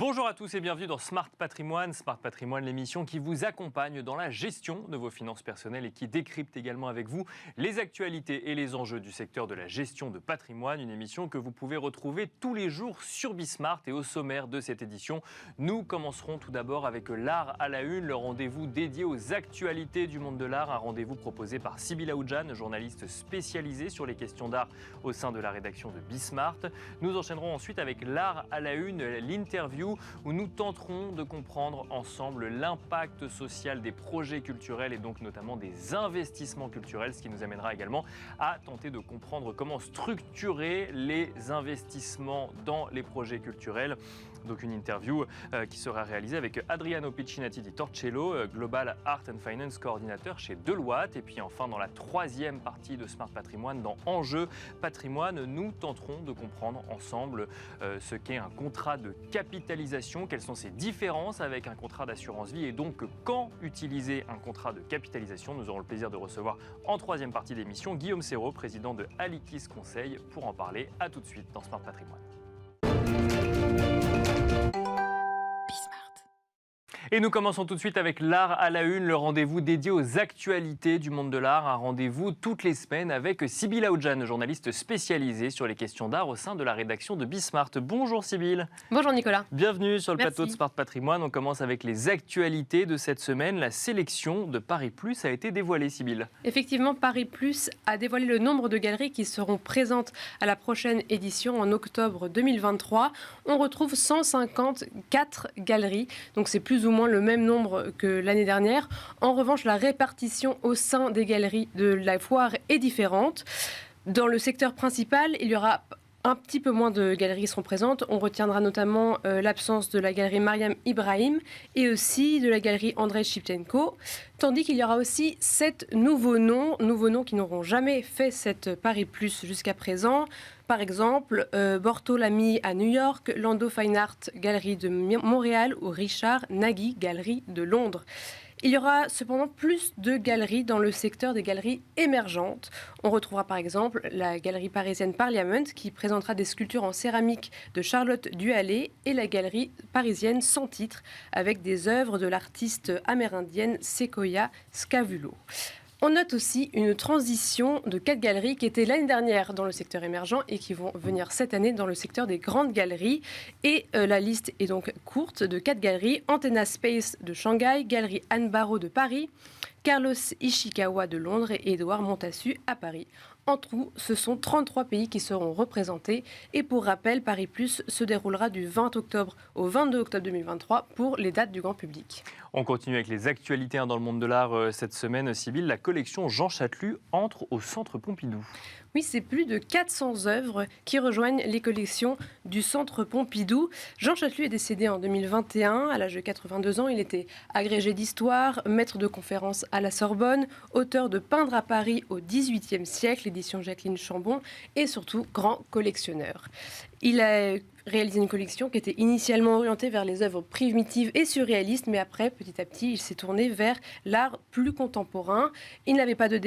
Bonjour à tous et bienvenue dans Smart Patrimoine. Smart Patrimoine, l'émission qui vous accompagne dans la gestion de vos finances personnelles et qui décrypte également avec vous les actualités et les enjeux du secteur de la gestion de patrimoine. Une émission que vous pouvez retrouver tous les jours sur Bismart. Et au sommaire de cette édition, nous commencerons tout d'abord avec l'art à la une, le rendez-vous dédié aux actualités du monde de l'art. Un rendez-vous proposé par Sybille Aoudjan, journaliste spécialisée sur les questions d'art au sein de la rédaction de Bismart. Nous enchaînerons ensuite avec l'art à la une, l'interview où nous tenterons de comprendre ensemble l'impact social des projets culturels et donc notamment des investissements culturels, ce qui nous amènera également à tenter de comprendre comment structurer les investissements dans les projets culturels. Donc une interview qui sera réalisée avec Adriano Piccinatti di Torcello, Global Art and Finance coordinateur chez Deloitte. Et puis enfin, dans la troisième partie de Smart Patrimoine, dans Enjeux Patrimoine, nous tenterons de comprendre ensemble ce qu'est un contrat de capitalisation, quelles sont ses différences avec un contrat d'assurance vie et donc quand utiliser un contrat de capitalisation. Nous aurons le plaisir de recevoir en troisième partie d'émission Guillaume Serrault, président de Alikis Conseil, pour en parler. À tout de suite dans Smart Patrimoine. Et nous commençons tout de suite avec l'art à la une, le rendez-vous dédié aux actualités du monde de l'art. Un rendez-vous toutes les semaines avec Sybille Aoudjan, journaliste spécialisée sur les questions d'art au sein de la rédaction de Bismart. Bonjour Sybille. Bonjour Nicolas. Bienvenue sur le plateau de Smart Patrimoine. On commence avec les actualités de cette semaine. La sélection de Paris Plus a été dévoilée, Sybille. Effectivement, Paris Plus a dévoilé le nombre de galeries qui seront présentes à la prochaine édition en octobre 2023. On retrouve 154 galeries, donc c'est plus ou moins le même nombre que l'année dernière. En revanche, la répartition au sein des galeries de la foire est différente. Dans le secteur principal, il y aura un petit peu moins de galeries qui seront présentes. On retiendra notamment l'absence de la galerie Mariam Ibrahim et aussi de la galerie Andrei Shipchenko. Tandis qu'il y aura aussi 7 nouveaux noms qui n'auront jamais fait cette Paris Plus jusqu'à présent. Par exemple, Bortolami à New York, Lando Fine Art, galerie de Montréal ou Richard Nagy, galerie de Londres. Il y aura cependant plus de galeries dans le secteur des galeries émergentes. On retrouvera par exemple la galerie parisienne Parliament qui présentera des sculptures en céramique de Charlotte Duhallet et la galerie parisienne Sans Titre avec des œuvres de l'artiste amérindienne Sequoia Scavulo. On note aussi une transition de 4 galeries qui étaient l'année dernière dans le secteur émergent et qui vont venir cette année dans le secteur des grandes galeries. Et la liste est donc courte de 4 galeries. Antenna Space de Shanghai, Galerie Anne Barraud de Paris, Carlos Ishikawa de Londres et Édouard Montassu à Paris. En tout, ce sont 33 pays qui seront représentés. Et pour rappel, Paris Plus se déroulera du 20 octobre au 22 octobre 2023 pour les dates du grand public. On continue avec les actualités dans le monde de l'art cette semaine. Sybille, la collection Jean Chatelus entre au Centre Pompidou. Oui, c'est plus de 400 œuvres qui rejoignent les collections du Centre Pompidou. Jean Chatelus est décédé en 2021, à l'âge de 82 ans. Il était agrégé d'histoire, maître de conférences à la Sorbonne, auteur de Peindre à Paris au XVIIIe siècle, édition Jacqueline Chambon, et surtout grand collectionneur. Il a réalisé une collection qui était initialement orientée vers les œuvres primitives et surréalistes, mais après, petit à petit, il s'est tourné vers l'art plus contemporain. Il n'avait pas de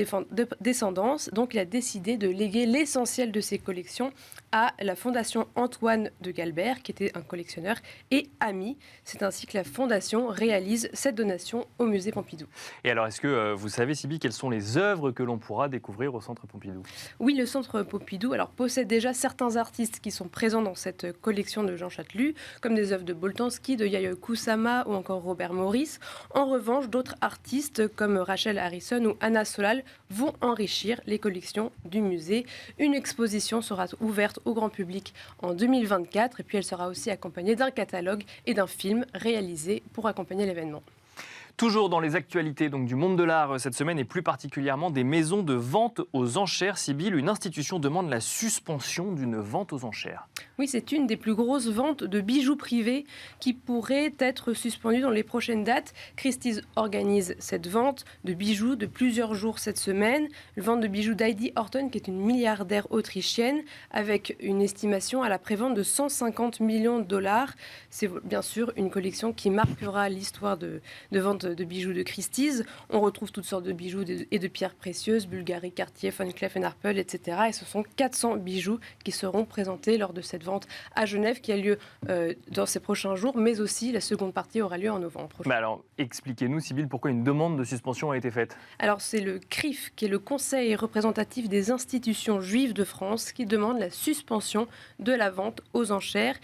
descendance, donc il a décidé de léguer l'essentiel de ses collections à la Fondation Antoine de Galbert, qui était un collectionneur et ami. C'est ainsi que la Fondation réalise cette donation au musée Pompidou. Et alors, est-ce que vous savez, Sybille, quelles sont les œuvres que l'on pourra découvrir au Centre Pompidou ? Oui, le Centre Pompidou possède déjà certains artistes qui sont présents dans cette collection de Jean Chatelus, comme des œuvres de Boltanski, de Yayoi Kusama ou encore Robert Morris. En revanche, d'autres artistes comme Rachel Harrison ou Anna Solal vont enrichir les collections du musée. Une exposition sera ouverte au grand public en 2024 et puis elle sera aussi accompagnée d'un catalogue et d'un film réalisé pour accompagner l'événement. Toujours dans les actualités donc, du monde de l'art cette semaine et plus particulièrement des maisons de vente aux enchères. Sybille, une institution demande la suspension d'une vente aux enchères. Oui, c'est une des plus grosses ventes de bijoux privés qui pourrait être suspendue dans les prochaines dates. Christie's organise cette vente de bijoux de plusieurs jours cette semaine. La vente de bijoux d'Heidi Horton, qui est une milliardaire autrichienne, avec une estimation à la prévente de 150 millions de dollars. C'est bien sûr une collection qui marquera l'histoire de vente vente de bijoux de Christie's. On retrouve toutes sortes de bijoux et de pierres précieuses, Bulgari, Cartier, Van Cleef & Arpels, etc. Et ce sont 400 bijoux qui seront présentés lors de cette vente à Genève qui a lieu dans ces prochains jours, mais aussi la seconde partie aura lieu en novembre prochain. Alors, expliquez-nous, Sybille, pourquoi une demande de suspension a été faite? Alors, c'est le CRIF, qui est le Conseil représentatif des institutions juives de France, qui demande la suspension de la vente aux enchères.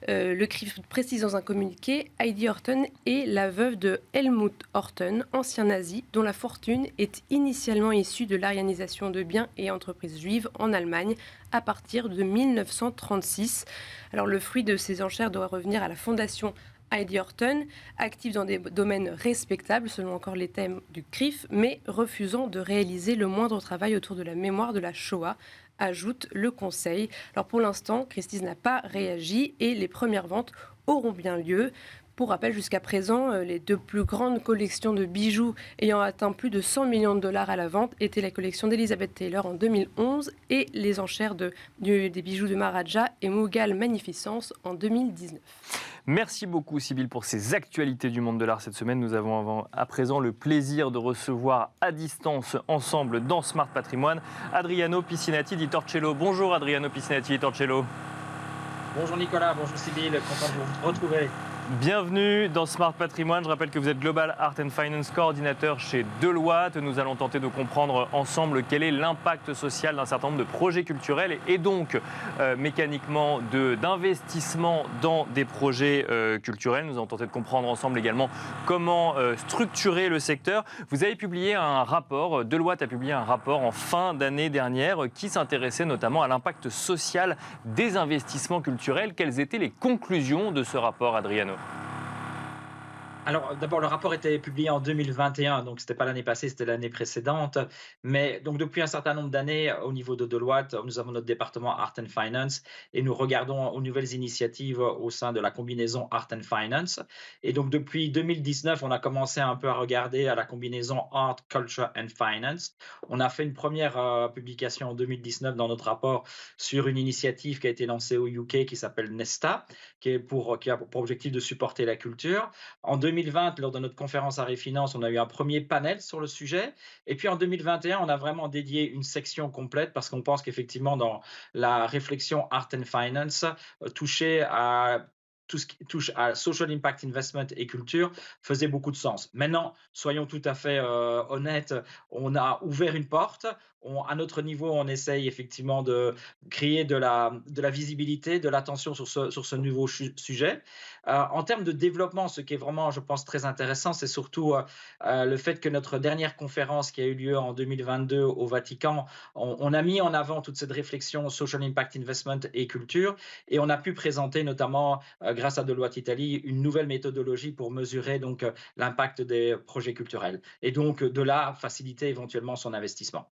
Le CRIF précise dans un communiqué, Heidi Horten est la veuve de Helmut Horten, ancien nazi, dont la fortune est initialement issue de l'arianisation de biens et entreprises juives en Allemagne à partir de 1936. Alors, le fruit de ces enchères doit revenir à la fondation Heidi Horten, active dans des domaines respectables selon encore les thèmes du CRIF, mais refusant de réaliser le moindre travail autour de la mémoire de la Shoah, ajoute le Conseil. Alors pour l'instant, Christie's n'a pas réagi et les premières ventes auront bien lieu. Pour rappel, jusqu'à présent, les deux plus grandes collections de bijoux ayant atteint plus de 100 millions de dollars à la vente étaient la collection d'Elizabeth Taylor en 2011 et les enchères des bijoux de Maharaja et Mughal Magnificence en 2019. Merci beaucoup, Sybille, pour ces actualités du monde de l'art cette semaine. Nous avons à présent le plaisir de recevoir à distance, ensemble, dans Smart Patrimoine, Adriano Piscinati di Torcello. Bonjour, Adriano Piscinati di Torcello. Bonjour Nicolas, bonjour Sybille, content de vous retrouver. Bienvenue dans Smart Patrimoine. Je rappelle que vous êtes Global Art and Finance coordinateur chez Deloitte. Nous allons tenter de comprendre ensemble quel est l'impact social d'un certain nombre de projets culturels et donc mécaniquement d'investissement dans des projets culturels. Nous allons tenter de comprendre ensemble également comment structurer le secteur. Vous avez publié un rapport, Deloitte a publié un rapport en fin d'année dernière qui s'intéressait notamment à l'impact social des investissements culturels. Quelles étaient les conclusions de ce rapport, Adriano ? Alors, d'abord, le rapport était publié en 2021, donc ce n'était pas l'année passée, c'était l'année précédente. Mais donc, depuis un certain nombre d'années, au niveau de Deloitte, nous avons notre département Art and Finance et nous regardons aux nouvelles initiatives au sein de la combinaison Art and Finance. Et donc, depuis 2019, on a commencé un peu à regarder à la combinaison Art, Culture and Finance. On a fait une première publication en 2019 dans notre rapport sur une initiative qui a été lancée au UK qui s'appelle Nesta, qui a pour objectif de supporter la culture. En 2020, lors de notre conférence Art et Finance, on a eu un premier panel sur le sujet. Et puis en 2021, on a vraiment dédié une section complète parce qu'on pense qu'effectivement, dans la réflexion Art and Finance, toucher à tout ce qui touche à social impact investment et culture faisait beaucoup de sens. Maintenant, soyons tout à fait honnêtes, on a ouvert une porte. À notre niveau, on essaye effectivement de créer de la visibilité, de l'attention sur ce nouveau sujet. En termes de développement, ce qui est vraiment, je pense, très intéressant, c'est surtout le fait que notre dernière conférence qui a eu lieu en 2022 au Vatican, on a mis en avant toute cette réflexion social impact investment et culture, et on a pu présenter notamment, grâce à Deloitte Italie, une nouvelle méthodologie pour mesurer donc l'impact des projets culturels, et donc de là faciliter éventuellement son investissement.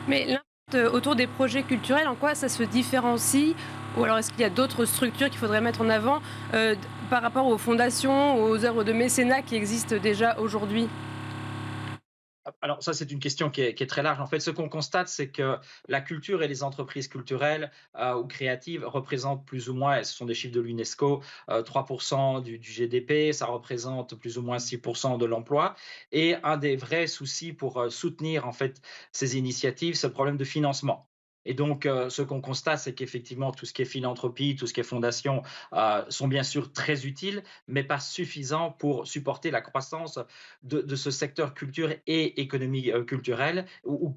Mais l'impact autour des projets culturels, en quoi ça se différencie? Ou alors est-ce qu'il y a d'autres structures qu'il faudrait mettre en avant par rapport aux fondations, aux œuvres de mécénat qui existent déjà aujourd'hui? Alors ça, c'est une question qui est très large. En fait, ce qu'on constate, c'est que la culture et les entreprises culturelles ou créatives représentent plus ou moins, et ce sont des chiffres de l'UNESCO, 3% du GDP, ça représente plus ou moins 6% de l'emploi. Et un des vrais soucis pour soutenir en fait ces initiatives, c'est le problème de financement. Et donc, ce qu'on constate, c'est qu'effectivement, tout ce qui est philanthropie, tout ce qui est fondation, sont bien sûr très utiles, mais pas suffisants pour supporter la croissance de ce secteur culture et économie culturelle ou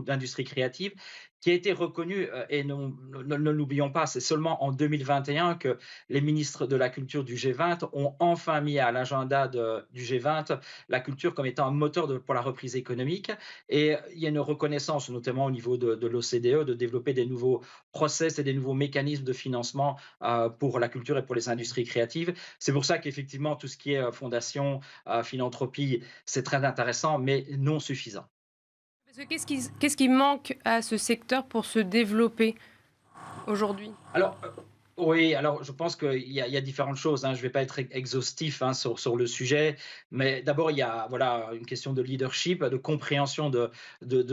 d'industrie créative, qui a été reconnu, et ne l'oublions pas, c'est seulement en 2021 que les ministres de la culture du G20 ont enfin mis à l'agenda du G20 la culture comme étant un moteur pour la reprise économique. Et il y a une reconnaissance, notamment au niveau de l'OCDE, de développer des nouveaux process et des nouveaux mécanismes de financement pour la culture et pour les industries créatives. C'est pour ça qu'effectivement, tout ce qui est fondation, philanthropie, c'est très intéressant, mais non suffisant. Qu'est-ce qui manque à ce secteur pour se développer aujourd'hui? Alors, Oui, alors je pense qu'il y a différentes choses, hein. Je ne vais pas être exhaustif, hein, sur le sujet, mais d'abord il y a voilà, une question de leadership, de compréhension de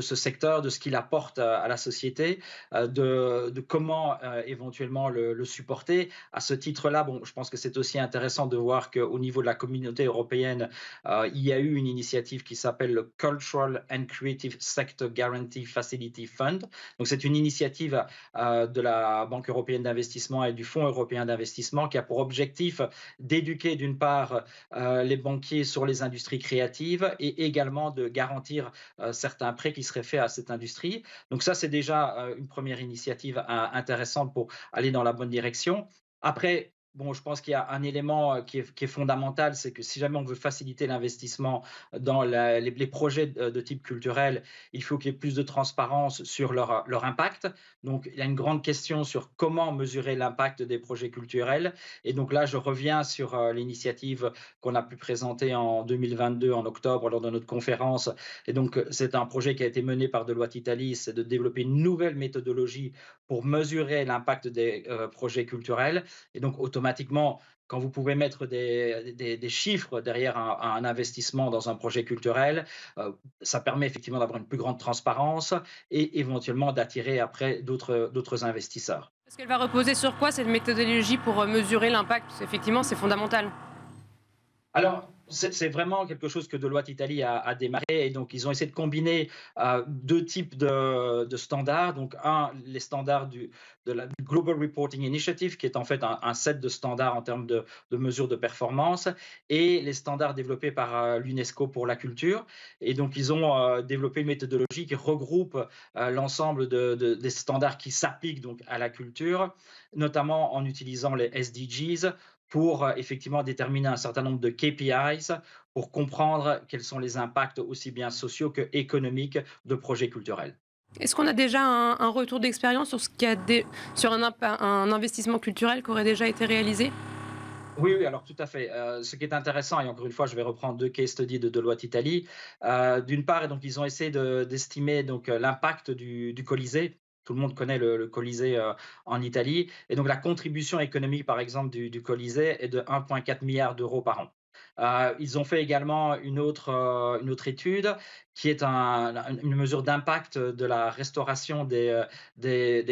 ce secteur, de ce qu'il apporte à la société, de comment éventuellement le supporter. À ce titre-là, bon, je pense que c'est aussi intéressant de voir qu'au niveau de la communauté européenne, il y a eu une initiative qui s'appelle le Cultural and Creative Sector Guarantee Facility Fund. Donc c'est une initiative de la Banque européenne d'investissement et du Fonds européen d'investissement qui a pour objectif d'éduquer d'une part les banquiers sur les industries créatives et également de garantir certains prêts qui seraient faits à cette industrie. Donc ça, c'est déjà une première initiative intéressante pour aller dans la bonne direction. Après, bon, je pense qu'il y a un élément qui est fondamental, c'est que si jamais on veut faciliter l'investissement dans les projets de type culturel, il faut qu'il y ait plus de transparence sur leur impact. Donc, il y a une grande question sur comment mesurer l'impact des projets culturels. Et donc là, je reviens sur l'initiative qu'on a pu présenter en 2022, en octobre, lors de notre conférence. Et donc, c'est un projet qui a été mené par Deloitte Italie, c'est de développer une nouvelle méthodologie pour mesurer l'impact des projets culturels. Et donc, automatiquement, quand vous pouvez mettre des chiffres derrière un investissement dans un projet culturel, ça permet effectivement d'avoir une plus grande transparence et éventuellement d'attirer après d'autres investisseurs. Est-ce qu'elle va reposer sur quoi cette méthodologie pour mesurer l'impact? Parce qu'effectivement, c'est fondamental. Alors, c'est vraiment quelque chose que Deloitte Italie a démarré et donc ils ont essayé de combiner deux types de standards. Donc, les standards du Global Reporting Initiative, qui est en fait un set de standards en termes de mesures de performance, et les standards développés par l'UNESCO pour la culture. Et donc, ils ont développé une méthodologie qui regroupe l'ensemble des standards qui s'appliquent donc à la culture, notamment en utilisant les SDGs pour effectivement déterminer un certain nombre de KPIs pour comprendre quels sont les impacts aussi bien sociaux qu'économiques de projets culturels. Est-ce qu'on a déjà un retour d'expérience sur sur un investissement culturel qui aurait déjà été réalisé? Oui, oui, alors tout à fait. Ce qui est intéressant, et encore une fois, je vais reprendre deux case studies de Deloitte Italie. D'une part, donc, ils ont essayé d'estimer donc, l'impact du Colisée. Tout le monde connaît le Colisée en Italie. Et donc, la contribution économique, par exemple, du Colisée est de 1,4 milliard d'euros par an. Ils ont fait également une autre étude qui est une mesure d'impact de la restauration des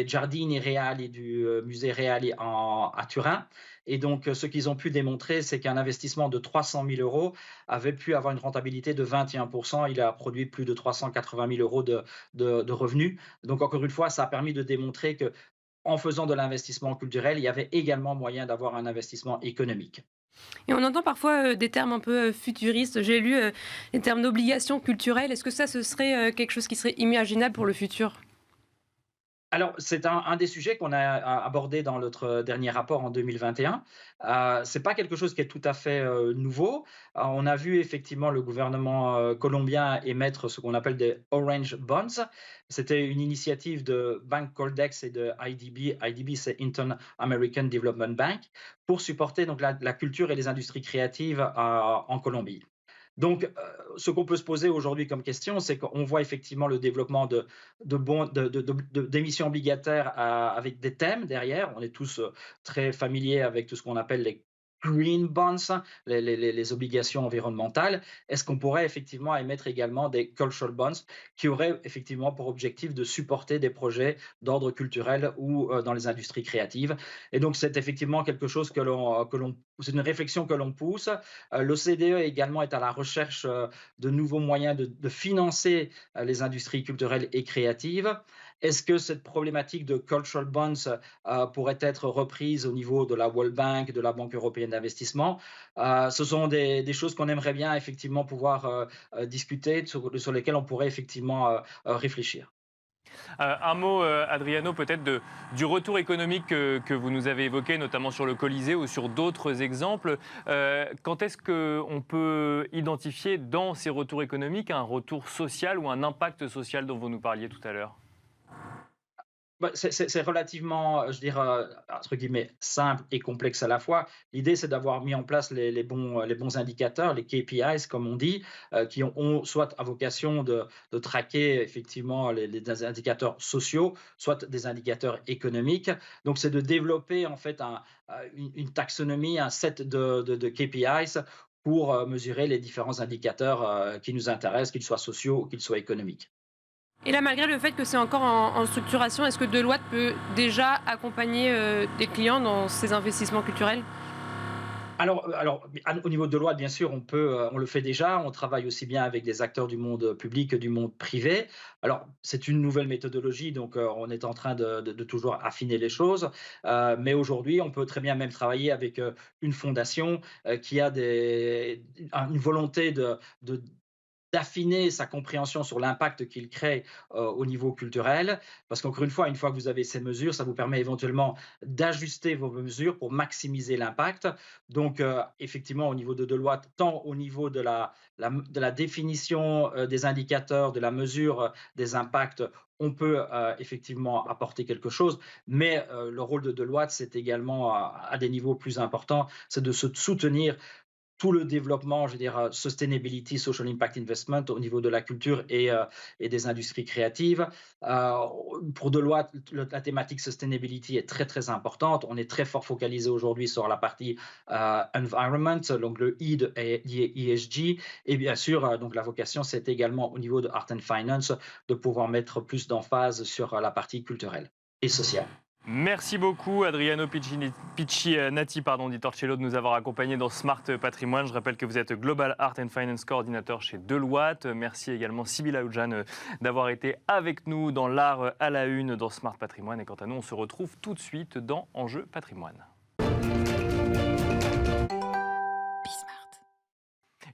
Giardini Reali du musée Reali à Turin. Et donc, ce qu'ils ont pu démontrer, c'est qu'un investissement de 300 000 euros avait pu avoir une rentabilité de 21%. Il a produit plus de 380 000 euros de revenus. Donc, encore une fois, ça a permis de démontrer que en faisant de l'investissement culturel, il y avait également moyen d'avoir un investissement économique. Et on entend parfois des termes un peu futuristes. J'ai lu les termes d'obligation culturelle. Est-ce que ça, ce serait quelque chose qui serait imaginable pour le futur? Alors, c'est un des sujets qu'on a abordé dans notre dernier rapport en 2021. C'est pas quelque chose qui est tout à fait nouveau. On a vu effectivement le gouvernement colombien émettre ce qu'on appelle des Orange Bonds. C'était une initiative de Bank Coldex et de IDB. IDB, c'est Inter-American Development Bank, pour supporter donc la culture et les industries créatives en Colombie. Donc, ce qu'on peut se poser aujourd'hui comme question, c'est qu'on voit effectivement le développement d'émissions obligataires avec des thèmes derrière. On est tous très familiers avec tout ce qu'on appelle les green bonds, hein, les obligations environnementales. Est-ce qu'on pourrait effectivement émettre également des cultural bonds qui auraient effectivement pour objectif de supporter des projets d'ordre culturel ou dans les industries créatives? Et donc, c'est effectivement quelque chose c'est une réflexion que l'on pousse. L'OCDE également est à la recherche de nouveaux moyens de financer les industries culturelles et créatives. Est-ce que cette problématique de cultural bonds pourrait être reprise au niveau de la World Bank, de la Banque européenne d'investissement? Ce sont des choses qu'on aimerait bien effectivement pouvoir discuter, sur lesquelles on pourrait effectivement réfléchir. Un mot, Adriano, peut-être du retour économique que vous nous avez évoqué, notamment sur le Colisée ou sur d'autres exemples. Quand est-ce qu'on peut identifier dans ces retours économiques un retour social ou un impact social dont vous nous parliez tout à l'heure? Bah, c'est relativement, je dirais, entre guillemets, «simple» et complexe à la fois. L'idée, c'est d'avoir mis en place les bons indicateurs, les KPIs comme on dit, qui ont soit à vocation de traquer effectivement les indicateurs sociaux, soit des indicateurs économiques. Donc c'est de développer en fait une taxonomie, un set de KPIs pour, mesurer les différents indicateurs, qui nous intéressent, qu'ils soient sociaux ou qu'ils soient économiques. Et là, malgré le fait que c'est encore en structuration, est-ce que Deloitte peut déjà accompagner des clients dans ces investissements culturels? Au niveau de Deloitte, bien sûr, on le fait déjà. On travaille aussi bien avec des acteurs du monde public que du monde privé. Alors, c'est une nouvelle méthodologie, donc on est en train de toujours affiner les choses. Mais aujourd'hui, on peut très bien même travailler avec une fondation qui a une volonté de d'affiner sa compréhension sur l'impact qu'il crée au niveau culturel. Parce qu'encore une fois que vous avez ces mesures, ça vous permet éventuellement d'ajuster vos mesures pour maximiser l'impact. Donc, effectivement, au niveau de Deloitte, tant au niveau de la définition des indicateurs, de la mesure des impacts, on peut effectivement apporter quelque chose, mais le rôle de Deloitte, c'est également à des niveaux plus importants, c'est de se soutenir tout le développement, je veux dire, sustainability, social impact investment au niveau de la culture et des industries créatives. Euh, pour Deloitte, la thématique sustainability est très, très importante. On est très fort focalisé aujourd'hui sur la partie environment, donc le E de ESG. Et bien sûr, donc la vocation, c'est également au niveau de Art and Finance de pouvoir mettre plus d'emphase sur la partie culturelle et sociale. Merci beaucoup Adriano Nati di Torcello de nous avoir accompagnés dans Smart Patrimoine. Je rappelle que vous êtes Global Art and Finance Coordinator chez Deloitte. Merci également Sybilla Oudjan d'avoir été avec nous dans l'art à la une dans Smart Patrimoine. Et quant à nous, on se retrouve tout de suite dans Enjeu Patrimoine.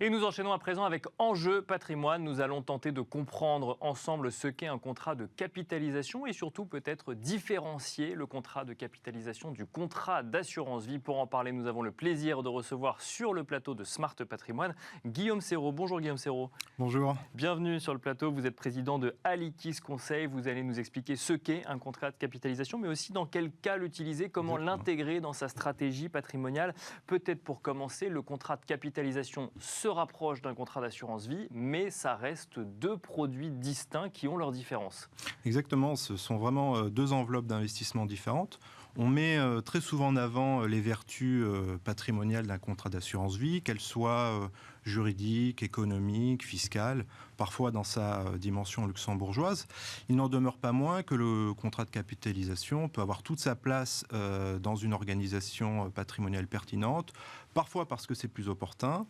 Et nous enchaînons à présent avec Enjeu Patrimoine. Nous allons tenter de comprendre ensemble ce qu'est un contrat de capitalisation et surtout peut-être différencier le contrat de capitalisation du contrat d'assurance vie. Pour en parler, nous avons le plaisir de recevoir sur le plateau de Smart Patrimoine Guillaume Serrault. Bonjour Guillaume Serrault. Bonjour. Bienvenue sur le plateau. Vous êtes président de Alikis Conseil. Vous allez nous expliquer ce qu'est un contrat de capitalisation, mais aussi dans quel cas l'utiliser, comment l'intégrer dans sa stratégie patrimoniale. Peut-être pour commencer, le contrat de capitalisation se rapproche d'un contrat d'assurance vie, mais ça reste deux produits distincts qui ont leurs différences. Exactement, ce sont vraiment deux enveloppes d'investissement différentes. On met très souvent en avant les vertus patrimoniales d'un contrat d'assurance vie, qu'elles soient juridiques, économiques, fiscales, parfois dans sa dimension luxembourgeoise. Il n'en demeure pas moins que le contrat de capitalisation peut avoir toute sa place dans une organisation patrimoniale pertinente, parfois parce que c'est plus opportun,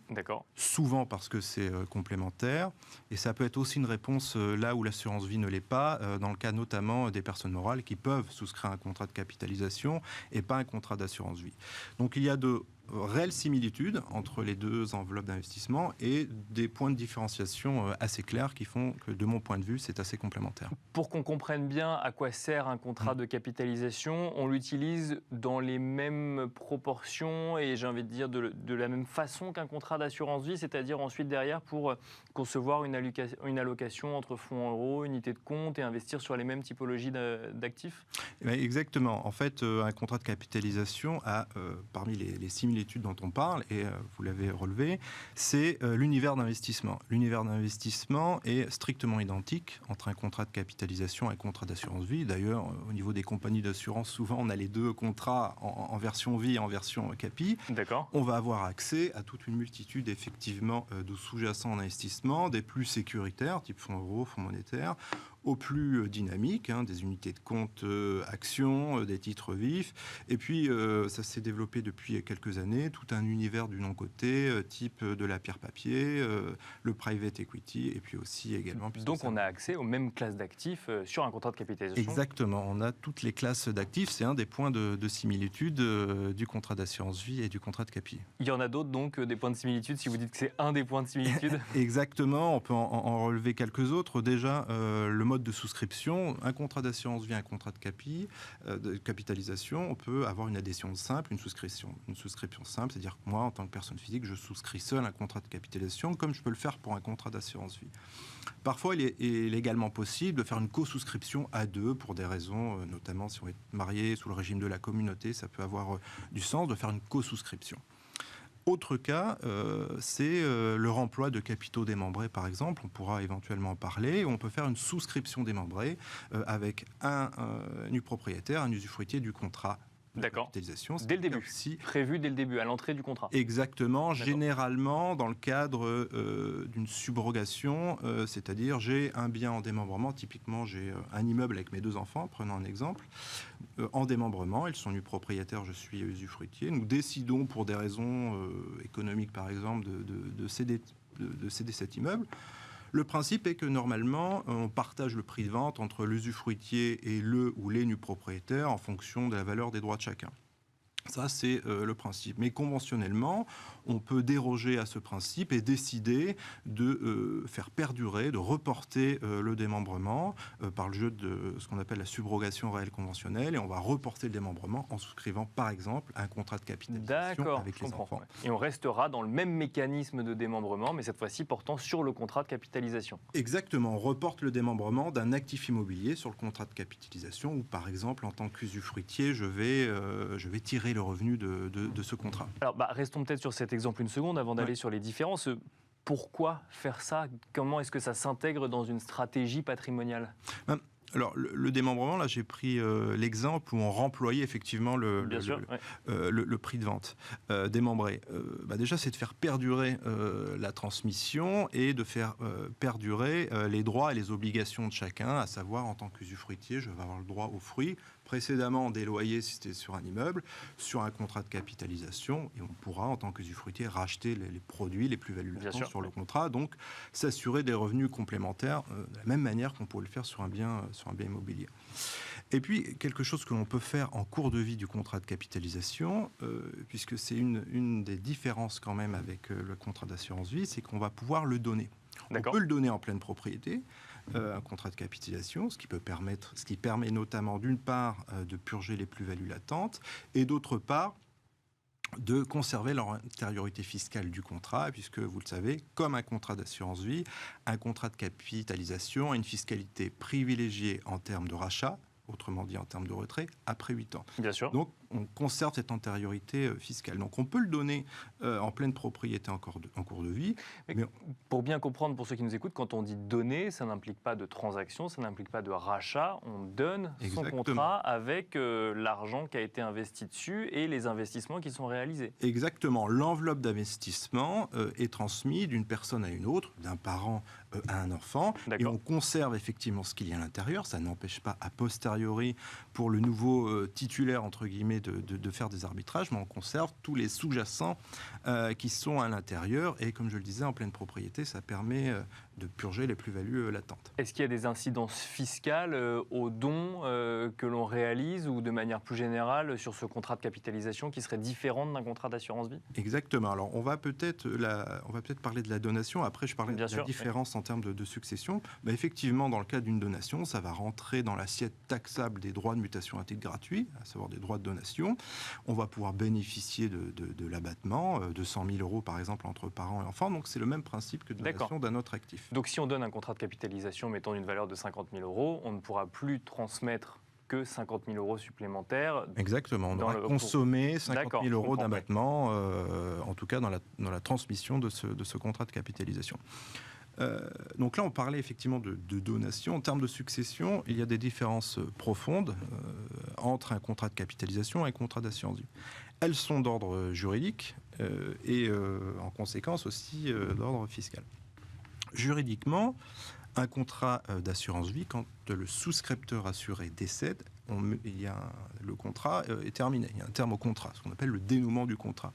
souvent parce que c'est complémentaire, et ça peut être aussi une réponse là où l'assurance vie ne l'est pas, dans le cas notamment des personnes morales qui peuvent souscrire un contrat de capitalisation et pas un contrat d'assurance vie. Donc il y a de réelles similitudes entre les deux enveloppes d'investissement et des points de différenciation assez clairs qui font que, de mon point de vue, c'est assez complémentaire. Pour qu'on comprenne bien à quoi sert un contrat de capitalisation, on l'utilise dans les mêmes proportions et j'ai envie de dire de la même façon qu'un contrat d'assurance vie, c'est-à-dire ensuite derrière pour concevoir une allocation entre fonds en euros, unité de compte et investir sur les mêmes typologies d'actifs. Exactement. En fait, un contrat de capitalisation a, parmi les similitudes dont on parle, et vous l'avez relevé, c'est l'univers d'investissement. L'univers d'investissement est strictement identique entre un contrat de capitalisation et un contrat d'assurance vie. D'ailleurs, au niveau des compagnies d'assurance, souvent on a les deux contrats en version vie et en version capi. D'accord. On va avoir accès à toute une multitude effectivement de sous-jacents en investissement, des plus sécuritaires, type fonds euros, fonds monétaires, aux plus dynamiques, des unités de compte actions, des titres vifs. Et puis, ça s'est développé depuis quelques années, tout un univers du non-coté, type de la pierre-papier, le private equity, et puis aussi également... Donc, on a accès aux mêmes classes d'actifs sur un contrat de capitalisation. Exactement, on a toutes les classes d'actifs. C'est un des points de similitude du contrat d'assurance vie et du contrat de capi. Il y en a d'autres, donc, des points de similitude, si vous dites que c'est un des points de similitude. Exactement, on peut en relever quelques autres. Déjà, le mode de souscription, un contrat d'assurance vie, un contrat de capitalisation, on peut avoir une adhésion simple, une souscription simple, c'est-à-dire que moi, en tant que personne physique, je souscris seul un contrat de capitalisation, comme je peux le faire pour un contrat d'assurance vie. Parfois, il est également possible de faire une co-souscription à deux pour des raisons, notamment si on est marié sous le régime de la communauté, ça peut avoir du sens de faire une co-souscription. Autre cas, c'est le remploi de capitaux démembrés, par exemple. On pourra éventuellement en parler. On peut faire une souscription démembrée avec un nu propriétaire, un usufruitier du contrat. D'accord. Dès le début. Prévu dès le début, à l'entrée du contrat. Exactement. Généralement, dans le cadre d'une subrogation, c'est-à-dire j'ai un bien en démembrement. Typiquement, j'ai un immeuble avec mes 2 enfants, prenons un exemple. En démembrement, ils sont nus propriétaires, je suis usufruitier. Nous décidons, pour des raisons économiques, par exemple, de céder cet immeuble. Le principe est que normalement, on partage le prix de vente entre l'usufruitier et le ou les nus propriétaires en fonction de la valeur des droits de chacun. Ça, c'est le principe. Mais conventionnellement, on peut déroger à ce principe et décider de faire perdurer, de reporter le démembrement par le jeu de ce qu'on appelle la subrogation réelle conventionnelle. Et on va reporter le démembrement en souscrivant, par exemple, un contrat de capitalisation avec les enfants. Ouais. Et on restera dans le même mécanisme de démembrement, mais cette fois-ci portant sur le contrat de capitalisation. Exactement. On reporte le démembrement d'un actif immobilier sur le contrat de capitalisation où, par exemple, en tant qu'usufruitier, je vais tirer le revenu de ce contrat. Alors, restons peut-être sur cet exemple une seconde avant d'aller sur les différences. Pourquoi faire ça? Comment est-ce que ça s'intègre dans une stratégie patrimoniale? Alors, le démembrement, là, j'ai pris l'exemple où on remployait effectivement le prix de vente démembré. Déjà, c'est de faire perdurer la transmission et de faire perdurer les droits et les obligations de chacun, à savoir, en tant qu'usufruitier, je vais avoir le droit aux fruits, précédemment des loyers si c'était sur un immeuble, sur un contrat de capitalisation, et on pourra, en tant qu'usufruitier, racheter les produits, les plus-values latentes sur le contrat, donc s'assurer des revenus complémentaires de la même manière qu'on pourrait le faire sur un bien immobilier. Et puis, quelque chose que l'on peut faire en cours de vie du contrat de capitalisation, puisque c'est une des différences quand même avec le contrat d'assurance vie, c'est qu'on va pouvoir le donner. On peut le donner en pleine propriété, un contrat de capitalisation, ce qui permet notamment d'une part de purger les plus-values latentes et d'autre part de conserver l'antériorité fiscale du contrat, puisque vous le savez, comme un contrat d'assurance vie, un contrat de capitalisation a une fiscalité privilégiée en termes de rachat, autrement dit en termes de retrait, après 8 ans. Bien sûr. Donc, on conserve cette antériorité fiscale. Donc, on peut le donner en pleine propriété en cours de vie. Mais pour bien comprendre, pour ceux qui nous écoutent, quand on dit donner, ça n'implique pas de transaction, ça n'implique pas de rachat. On donne son contrat avec l'argent qui a été investi dessus et les investissements qui sont réalisés. Exactement. L'enveloppe d'investissement est transmise d'une personne à une autre, d'un parent à un enfant. Et on conserve effectivement ce qu'il y a à l'intérieur. Ça n'empêche pas, a posteriori, pour le nouveau titulaire, entre guillemets, de faire des arbitrages, mais on conserve tous les sous-jacents qui sont à l'intérieur. Et comme je le disais, en pleine propriété, ça permet de purger les plus-values latentes. Est-ce qu'il y a des incidences fiscales aux dons que l'on réalise ou de manière plus générale sur ce contrat de capitalisation qui serait différente d'un contrat d'assurance vie? Exactement. Alors, on va peut-être parler de la donation. Après, je parlais de la différence en termes de succession. Mais effectivement, dans le cas d'une donation, ça va rentrer dans l'assiette taxable des droits de mutation à titre gratuit, à savoir des droits de donation. On va pouvoir bénéficier de l'abattement de 100 000 € par exemple entre parents et enfants. Donc, c'est le même principe que de donation d'un autre actif. Donc, si on donne un contrat de capitalisation mettant une valeur de 50 000 €, on ne pourra plus transmettre que 50 000 € supplémentaires. Exactement. On aura consommé 50 000 € d'abattement, en tout cas dans la transmission de ce contrat de capitalisation. Donc là, on parlait effectivement de donation. En termes de succession, il y a des différences profondes entre un contrat de capitalisation et un contrat d'assurance vie. Elles sont d'ordre juridique et en conséquence aussi d'ordre fiscal. Juridiquement, un contrat d'assurance vie, quand le souscripteur assuré décède, le contrat est terminé. Il y a un terme au contrat, ce qu'on appelle le dénouement du contrat.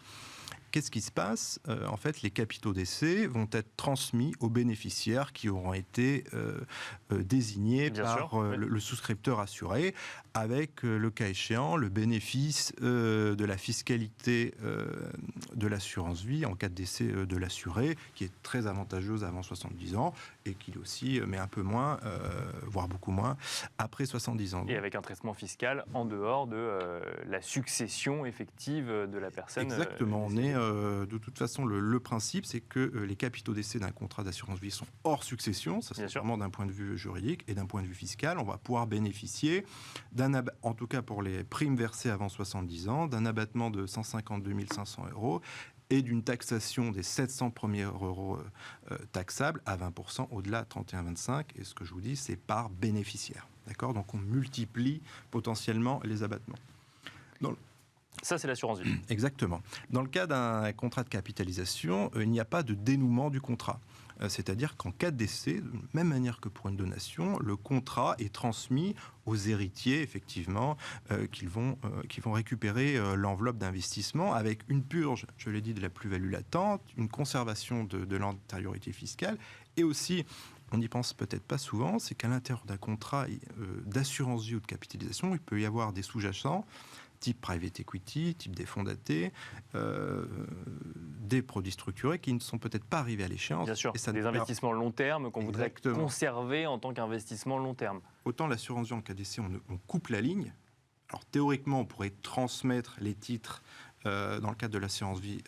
Qu'est-ce qui se passe? En fait, les capitaux d'essai vont être transmis aux bénéficiaires qui auront été désignés par le souscripteur assuré, avec, le cas échéant, le bénéfice de la fiscalité de l'assurance vie en cas de décès de l'assuré, qui est très avantageuse avant 70 ans, et qu'il aussi met un peu moins, voire beaucoup moins, après 70 ans. Et avec un traitement fiscal en dehors de la succession effective de la personne. Exactement. On est, de toute façon, le principe, c'est que les capitaux d'essai d'un contrat d'assurance vie sont hors succession. Ça, c'est vraiment d'un point de vue juridique et d'un point de vue fiscal. On va pouvoir bénéficier, en tout cas pour les primes versées avant 70 ans, d'un abattement de 152 500 € et d'une taxation des 700 premiers euros taxables à 20% au-delà de 31,25. Et ce que je vous dis, c'est par bénéficiaire. D'accord ? Donc on multiplie potentiellement les abattements. Ça, c'est l'assurance vie. Exactement. Dans le cas d'un contrat de capitalisation, il n'y a pas de dénouement du contrat. C'est-à-dire qu'en cas de décès, de la même manière que pour une donation, le contrat est transmis aux héritiers, effectivement, qui vont récupérer l'enveloppe d'investissement avec une purge, je l'ai dit, de la plus-value latente, une conservation de l'antériorité fiscale, et aussi, on n'y pense peut-être pas souvent, c'est qu'à l'intérieur d'un contrat d'assurance vie ou de capitalisation, il peut y avoir des sous-jacents, type private equity, type des fonds datés, des produits structurés qui ne sont peut-être pas arrivés à l'échéance. Bien sûr, et ça des investissements long terme qu'on voudrait conserver en tant qu'investissement long terme. Autant l'assurance vie en cas d'essai, on coupe la ligne. Alors théoriquement, on pourrait transmettre les titres dans le cadre de l'assurance vie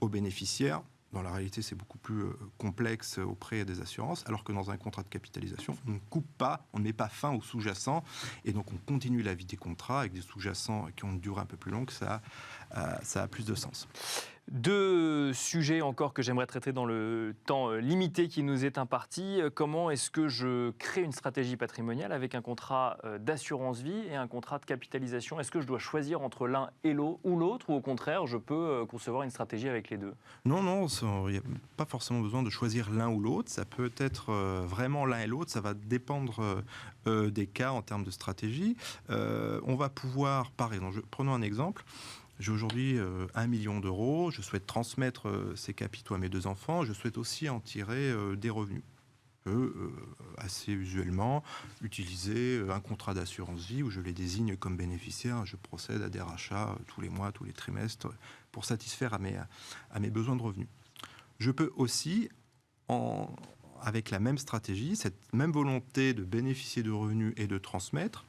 aux bénéficiaires. Dans la réalité, c'est beaucoup plus complexe auprès des assurances, alors que dans un contrat de capitalisation, on ne coupe pas, on ne met pas fin aux sous-jacents, et donc on continue la vie des contrats avec des sous-jacents qui ont une durée un peu plus longue, ça a plus de sens. Deux sujets encore que j'aimerais traiter dans le temps limité qui nous est imparti. Comment est-ce que je crée une stratégie patrimoniale avec un contrat d'assurance vie et un contrat de capitalisation ? Est-ce que je dois choisir entre l'un et l'autre, ou au contraire, je peux concevoir une stratégie avec les deux ? Non, il n'y a pas forcément besoin de choisir l'un ou l'autre. Ça peut être vraiment l'un et l'autre. Ça va dépendre des cas en termes de stratégie. On va pouvoir, par exemple, prenons un exemple. J'ai aujourd'hui 1 million d'euros, je souhaite transmettre ces capitaux à mes 2 enfants, je souhaite aussi en tirer des revenus. Je peux assez usuellement utiliser un contrat d'assurance vie où je les désigne comme bénéficiaires, je procède à des rachats tous les mois, tous les trimestres pour satisfaire à mes besoins de revenus. Je peux aussi, avec la même stratégie, cette même volonté de bénéficier de revenus et de transmettre,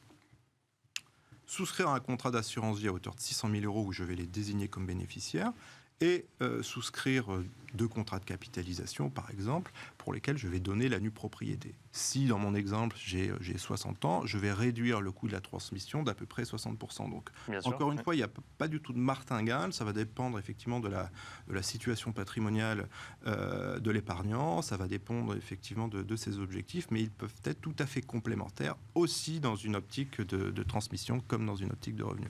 souscrire un contrat d'assurance vie à hauteur de 600 000 € où je vais les désigner comme bénéficiaires et souscrire 2 contrats de capitalisation, par exemple, pour lesquels je vais donner la nue propriété. Si, dans mon exemple, j'ai 60 ans, je vais réduire le coût de la transmission d'à peu près 60%. Donc, encore une fois, il n'y a pas du tout de martingale. Ça va dépendre effectivement de la situation patrimoniale de l'épargnant. Ça va dépendre effectivement de ses objectifs, mais ils peuvent être tout à fait complémentaires, aussi dans une optique de transmission comme dans une optique de revenu.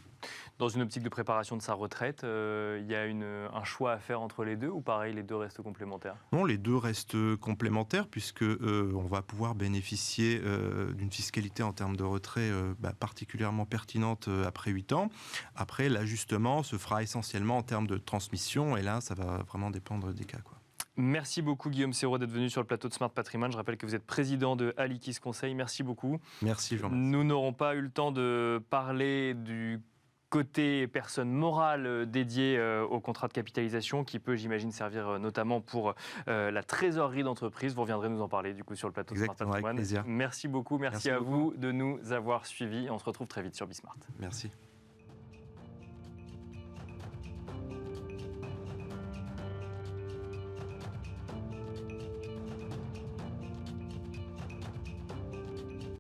Dans une optique de préparation de sa retraite, il y a un choix à faire entre les deux, ou pareil, les deux restent complémentaires ? Non, les deux restent complémentaires puisque on va pouvoir bénéficier d'une fiscalité en termes de retrait particulièrement pertinente après 8 ans. Après, l'ajustement se fera essentiellement en termes de transmission et là, ça va vraiment dépendre des cas, quoi. Merci beaucoup Guillaume Serrault d'être venu sur le plateau de Smart Patrimoine. Je rappelle que vous êtes président de Alikis Conseil. Merci beaucoup. Merci Jean-Marc. Nous n'aurons pas eu le temps de parler du côté personne morale dédiée au contrat de capitalisation qui peut, j'imagine, servir notamment pour la trésorerie d'entreprise. Vous reviendrez nous en parler du coup sur le plateau de Smart Patrimoine. Avec plaisir. Merci beaucoup, merci à vous de nous avoir suivis. On se retrouve très vite sur Bismart. Merci.